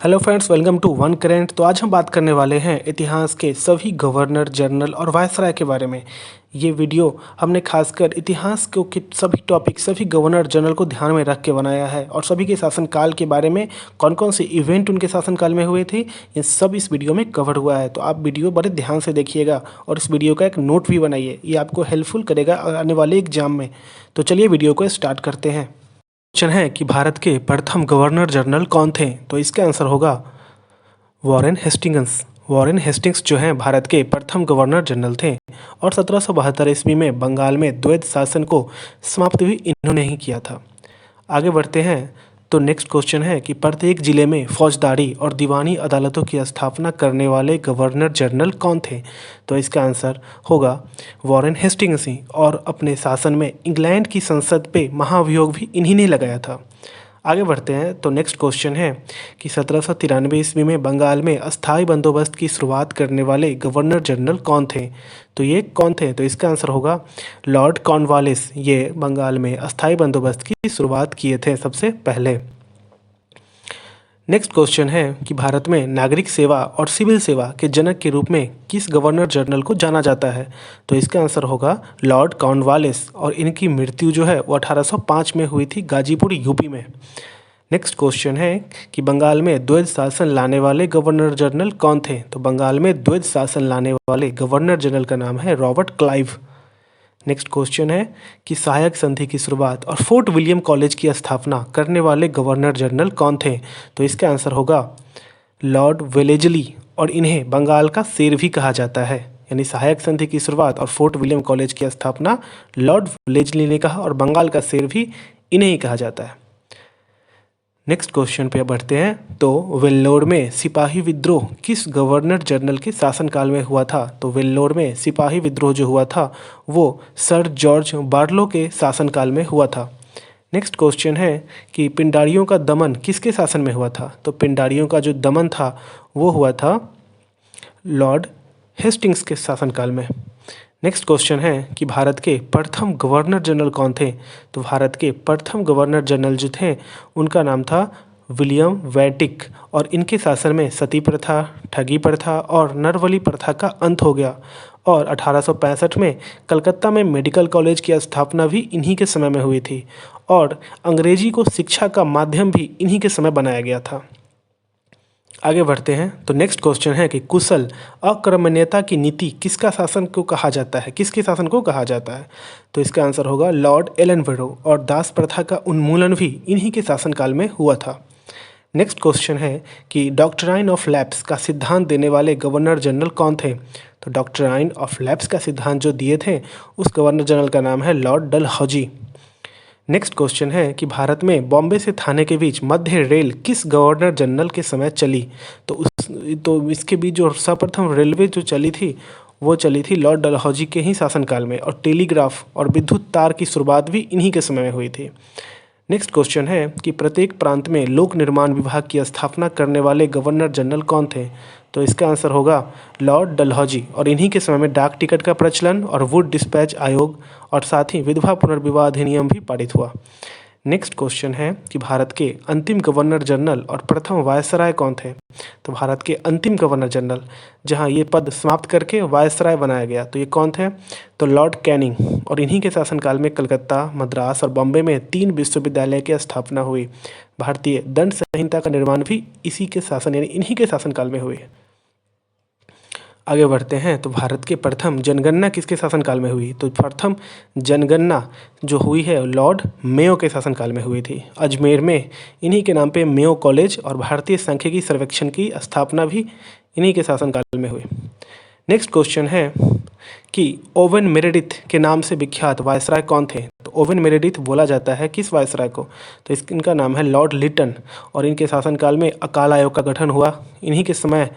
Hello friends, welcome to one current. तो आज हम बात करने वाले हैं इतिहास के सभी गवर्नर जनरल और वायसराय के बारे में। ये वीडियो हमने खासकर इतिहास के सभी टॉपिक, सभी गवर्नर जनरल को ध्यान में रख के बनाया है और सभी के शासनकाल के बारे में, कौन कौन से इवेंट उनके शासनकाल में हुए थे, ये सब इस वीडियो में कवर हुआ है। तो आप वीडियो बड़े ध्यान से देखिएगा और इस वीडियो का एक नोट भी बनाइए, ये आपको हेल्पफुल करेगा आने वाले एग्जाम में। तो चलिए वीडियो को स्टार्ट करते हैं। क्वेश्चन है कि भारत के प्रथम गवर्नर जनरल कौन थे? तो इसका आंसर होगा वॉरेन हेस्टिंग्स। वॉरेन हेस्टिंग्स जो हैं भारत के प्रथम गवर्नर जनरल थे और 1772 ईस्वी में बंगाल में द्वैध शासन को समाप्त भी इन्होंने ही किया था। आगे बढ़ते हैं। तो नेक्स्ट क्वेश्चन है कि प्रत्येक जिले में फौजदारी और दीवानी अदालतों की स्थापना करने वाले गवर्नर जनरल कौन थे? तो इसका आंसर होगा वॉरेन हेस्टिंग्स ही, और अपने शासन में इंग्लैंड की संसद पे महाभियोग भी इन्हीं ने लगाया था। आगे बढ़ते हैं। तो नेक्स्ट क्वेश्चन है कि 1793 ईस्वी में बंगाल में अस्थायी बंदोबस्त की शुरुआत करने वाले गवर्नर जनरल कौन थे? तो ये कौन थे? तो इसका आंसर होगा लॉर्ड कॉर्नवालिस। ये बंगाल में अस्थायी बंदोबस्त की शुरुआत किए थे सबसे पहले। नेक्स्ट क्वेश्चन है कि भारत में नागरिक सेवा और सिविल सेवा के जनक के रूप में किस गवर्नर जनरल को जाना जाता है? तो इसका आंसर होगा लॉर्ड कॉर्नवालिस, और इनकी मृत्यु जो है वो 1805 में हुई थी गाजीपुर यूपी में। नेक्स्ट क्वेश्चन है कि बंगाल में द्वैध शासन लाने वाले गवर्नर जनरल कौन थे? तो बंगाल में द्वैध शासन लाने वाले गवर्नर जनरल का नाम है रॉबर्ट क्लाइव। नेक्स्ट क्वेश्चन है कि सहायक संधि की शुरुआत और फोर्ट विलियम कॉलेज की स्थापना करने वाले गवर्नर जनरल कौन थे? तो इसका आंसर होगा लॉर्ड वेलेजली, और इन्हें बंगाल का शेर भी कहा जाता है। यानी सहायक संधि की शुरुआत और फोर्ट विलियम कॉलेज की स्थापना लॉर्ड वेलेजली ने कहा और बंगाल का शेर भी इन्हें ही कहा जाता है। नेक्स्ट क्वेश्चन पे बढ़ते हैं। तो वेल्लोर में सिपाही विद्रोह किस गवर्नर जनरल के शासनकाल में हुआ था? तो वेल्लोर में सिपाही विद्रोह जो हुआ था वो सर जॉर्ज बार्लो के शासनकाल में हुआ था। नेक्स्ट क्वेश्चन है कि पिंडारियों का दमन किसके शासन में हुआ था? तो पिंडारियों का जो दमन था वो हुआ था लॉर्ड हेस्टिंग्स के शासनकाल में। नेक्स्ट क्वेश्चन है कि भारत के प्रथम गवर्नर जनरल कौन थे? तो भारत के प्रथम गवर्नर जनरल जो थे उनका नाम था विलियम वैटिक, और इनके शासन में सती प्रथा, ठगी प्रथा और नरबली प्रथा का अंत हो गया, और 1865 में कलकत्ता में मेडिकल कॉलेज की स्थापना भी इन्हीं के समय में हुई थी, और अंग्रेजी को शिक्षा का माध्यम भी इन्हीं के समय बनाया गया था। आगे बढ़ते हैं। तो नेक्स्ट क्वेश्चन है कि कुशल अकर्मण्यता की नीति किसका शासन को कहा जाता है? किसके शासन को कहा जाता है? तो इसका आंसर होगा लॉर्ड एलनबरो, और दास प्रथा का उन्मूलन भी इन्हीं के शासनकाल में हुआ था। नेक्स्ट क्वेश्चन है कि डॉक्ट्राइन ऑफ लैप्स का सिद्धांत देने वाले गवर्नर जनरल कौन थे? तो डॉक्ट्राइन ऑफ लैप्स का सिद्धांत जो दिए थे उस गवर्नर जनरल का नाम है लॉर्ड डलहौजी। नेक्स्ट क्वेश्चन है कि भारत में बॉम्बे से थाने के बीच मध्य रेल किस गवर्नर जनरल के समय चली? तो इसके बीच जो सर्वप्रथम रेलवे जो चली थी वो चली थी लॉर्ड डलहौजी के ही शासनकाल में, और टेलीग्राफ और विद्युत तार की शुरुआत भी इन्हीं के समय में हुई थी। नेक्स्ट क्वेश्चन है कि प्रत्येक प्रांत में लोक निर्माण विभाग की स्थापना करने वाले गवर्नर जनरल कौन थे? तो इसका आंसर होगा लॉर्ड डलहौजी, और इन्हीं के समय में डाक टिकट का प्रचलन और वुड डिस्पैच आयोग और साथ ही विधवा पुनर्विवाह अधिनियम भी पारित हुआ। नेक्स्ट क्वेश्चन है कि भारत के अंतिम गवर्नर जनरल और प्रथम वायसराय कौन थे? तो भारत के अंतिम गवर्नर जनरल जहां ये पद समाप्त करके वायसराय बनाया गया, तो ये कौन थे? तो लॉर्ड कैनिंग, और इन्हीं के शासनकाल में कलकत्ता, मद्रास और बॉम्बे में 3 विश्वविद्यालय की स्थापना हुई। भारतीय दंड संहिता का निर्माण भी इसी के शासन यानी इन्हीं के शासनकाल में हुई। आगे बढ़ते हैं। तो भारत के प्रथम जनगणना किसके शासनकाल में हुई? तो प्रथम जनगणना जो हुई है लॉर्ड मेयो के शासनकाल में हुई थी। अजमेर में इन्हीं के नाम पे मेयो कॉलेज और भारतीय सांख्यिकी सर्वेक्षण की स्थापना भी इन्हीं के शासनकाल में हुई। नेक्स्ट क्वेश्चन है कि ओवन मेरेडिथ के नाम से विख्यात वायसराय कौन थे? तो ओवन मेरेडिथ बोला जाता है किस वायसराय को? तो इनका नाम है लॉर्ड लिटन, और इनके शासनकाल में अकाल आयोग का गठन हुआ। इन्हीं के समय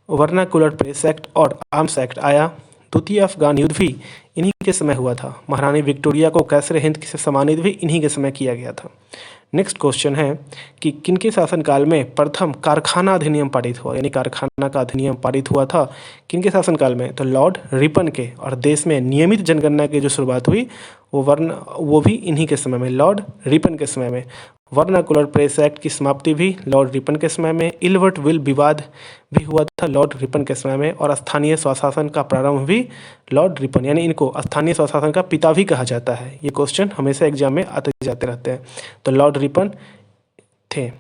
वर्नाकुलर प्रेस एक्ट और आर्म्स एक्ट आया। द्वितीय अफगान युद्ध भी इन्हीं के समय हुआ था। महारानी विक्टोरिया को कैसर हिंद से सम्मानित भी इन्हीं के समय किया गया था। नेक्स्ट क्वेश्चन है कि किनके शासनकाल में प्रथम कारखाना अधिनियम पारित हुआ? यानी कारखाना का अधिनियम पारित हुआ था किनके शासनकाल में? तो लॉर्ड रिपन के, और देश में नियमित जनगणना की जो शुरुआत हुई वो भी इन्हीं के समय में, लॉर्ड रिपन के समय में। वर्नाकुलर प्रेस एक्ट की समाप्ति भी लॉर्ड रिपन के समय में, इल्बर्ट विल विवाद भी हुआ था लॉर्ड रिपन के समय में, और स्थानीय स्वशासन का प्रारंभ भी लॉर्ड रिपन, यानी इनको स्थानीय स्वशासन का पिता भी कहा जाता है। ये क्वेश्चन हमेशा एग्जाम में आते जाते रहते हैं। तो लॉर्ड रिपन थे।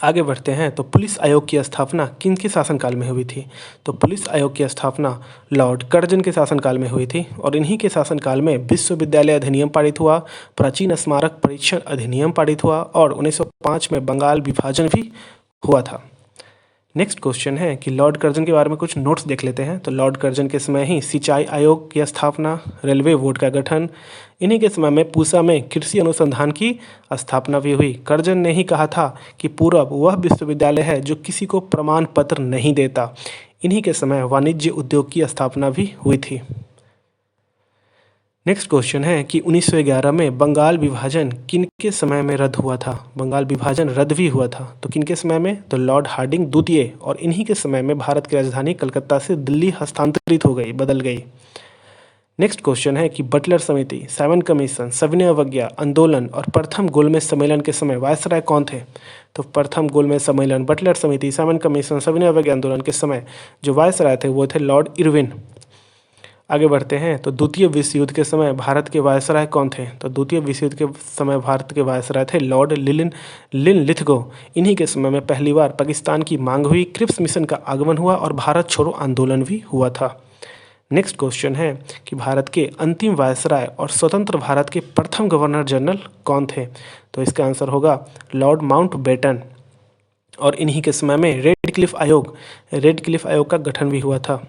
आगे बढ़ते हैं। तो पुलिस आयोग की स्थापना किनके शासनकाल में हुई थी? तो पुलिस आयोग की स्थापना लॉर्ड कर्जन के शासनकाल में हुई थी, और इन्हीं के शासनकाल में विश्वविद्यालय अधिनियम पारित हुआ, प्राचीन स्मारक परीक्षण अधिनियम पारित हुआ, और 1905 में बंगाल विभाजन भी हुआ था। नेक्स्ट क्वेश्चन है कि लॉर्ड कर्जन के बारे में कुछ नोट्स देख लेते हैं। तो लॉर्ड कर्जन के समय ही सिंचाई आयोग की स्थापना, रेलवे बोर्ड का गठन, इन्हीं के समय में पूसा में कृषि अनुसंधान की स्थापना भी हुई। कर्जन ने ही कहा था कि पूरब वह विश्वविद्यालय है जो किसी को प्रमाण पत्र नहीं देता। इन्हीं के समय वाणिज्य उद्योग की स्थापना भी हुई थी। नेक्स्ट क्वेश्चन है कि 1911 में बंगाल विभाजन किनके समय में रद्द हुआ था? बंगाल विभाजन रद्द भी हुआ था, तो किनके समय में? तो लॉर्ड हार्डिंग द्वितीय, और इन्हीं के समय में भारत की राजधानी कलकत्ता से दिल्ली हस्तांतरित हो गई, बदल गई। नेक्स्ट क्वेश्चन है कि बटलर समिति, सेवन कमीशन, सविनय अवज्ञा आंदोलन और प्रथम गोलमेज सम्मेलन के समय वायसराय कौन थे? तो प्रथम गोलमेज सम्मेलन, बटलर समिति, सेवन कमीशन, सविनय अवज्ञा आंदोलन के समय जो वायसराय थे वो थे लॉर्ड इरविन। आगे बढ़ते हैं। तो द्वितीय विश्व युद्ध के समय भारत के वायसराय कौन थे? तो द्वितीय विश्व युद्ध के समय भारत के वायसराय थे लॉर्ड लिनलिथगो। इन्हीं के समय में पहली बार पाकिस्तान की मांग हुई, क्रिप्स मिशन का आगमन हुआ और भारत छोड़ो आंदोलन भी हुआ था। नेक्स्ट क्वेश्चन है कि भारत के अंतिम वायसराय और स्वतंत्र भारत के प्रथम गवर्नर जनरल कौन थे? तो इसका आंसर होगा लॉर्ड माउंटबेटन, और इन्हीं के समय में रेड क्लिफ आयोग का गठन भी हुआ था।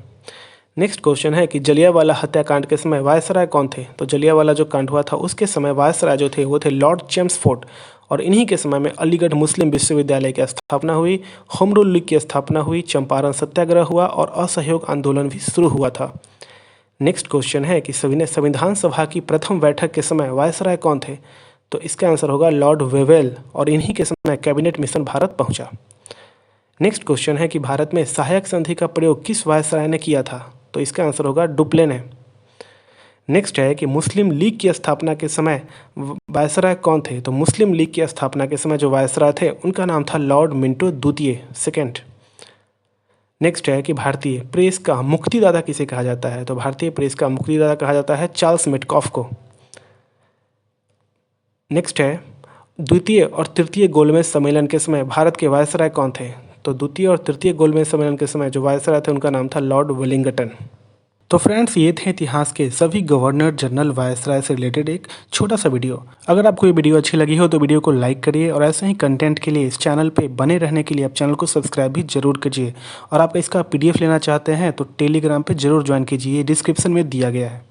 नेक्स्ट क्वेश्चन है कि जलियांवाला हत्याकांड के समय वायसराय कौन थे? तो जलियांवाला जो कांड हुआ था उसके समय वायसराय जो थे वो थे लॉर्ड चेम्सफोर्ड, और इन्हीं के समय में अलीगढ़ मुस्लिम विश्वविद्यालय की स्थापना हुई, होम रूल लीग की स्थापना हुई, चंपारण सत्याग्रह हुआ और असहयोग आंदोलन भी शुरू हुआ था। नेक्स्ट क्वेश्चन है कि संविधान सभा की प्रथम बैठक के समय वायसराय कौन थे? तो इसका आंसर होगा लॉर्ड वेवेल, और इन्हीं के समय कैबिनेट मिशन भारत पहुंचा। नेक्स्ट क्वेश्चन है कि भारत में सहायक संधि का प्रयोग किस वायसराय ने किया था? तो इसका आंसर होगा डुप्लेन है। नेक्स्ट है कि मुस्लिम लीग की स्थापना के समय वायसराय कौन थे? तो मुस्लिम लीग की स्थापना के समय जो वायसराय थे उनका नाम था लॉर्ड मिंटो द्वितीय, सेकेंड। नेक्स्ट है कि भारतीय प्रेस का मुक्तिदाता किसे कहा जाता है? तो भारतीय प्रेस का मुक्तिदाता कहा जाता है चार्ल्स मेटकॉफ को। नेक्स्ट है द्वितीय और तृतीय गोलमेज सम्मेलन के समय भारत के वायसराय कौन थे? तो द्वितीय और तृतीय गोलमेज सम्मेलन के समय जो वायसराय थे उनका नाम था लॉर्ड वेलिंगटन। तो फ्रेंड्स, ये थे इतिहास के सभी गवर्नर जनरल वायसराय से रिलेटेड एक छोटा सा वीडियो। अगर आपको ये वीडियो अच्छी लगी हो तो वीडियो को लाइक करिए, और ऐसे ही कंटेंट के लिए इस चैनल पे बने रहने के लिए आप चैनल को सब्सक्राइब भी जरूर कीजिए। और आप इसका PDF लेना चाहते हैं तो टेलीग्राम पे जरूर ज्वाइन कीजिए, डिस्क्रिप्शन में दिया गया है।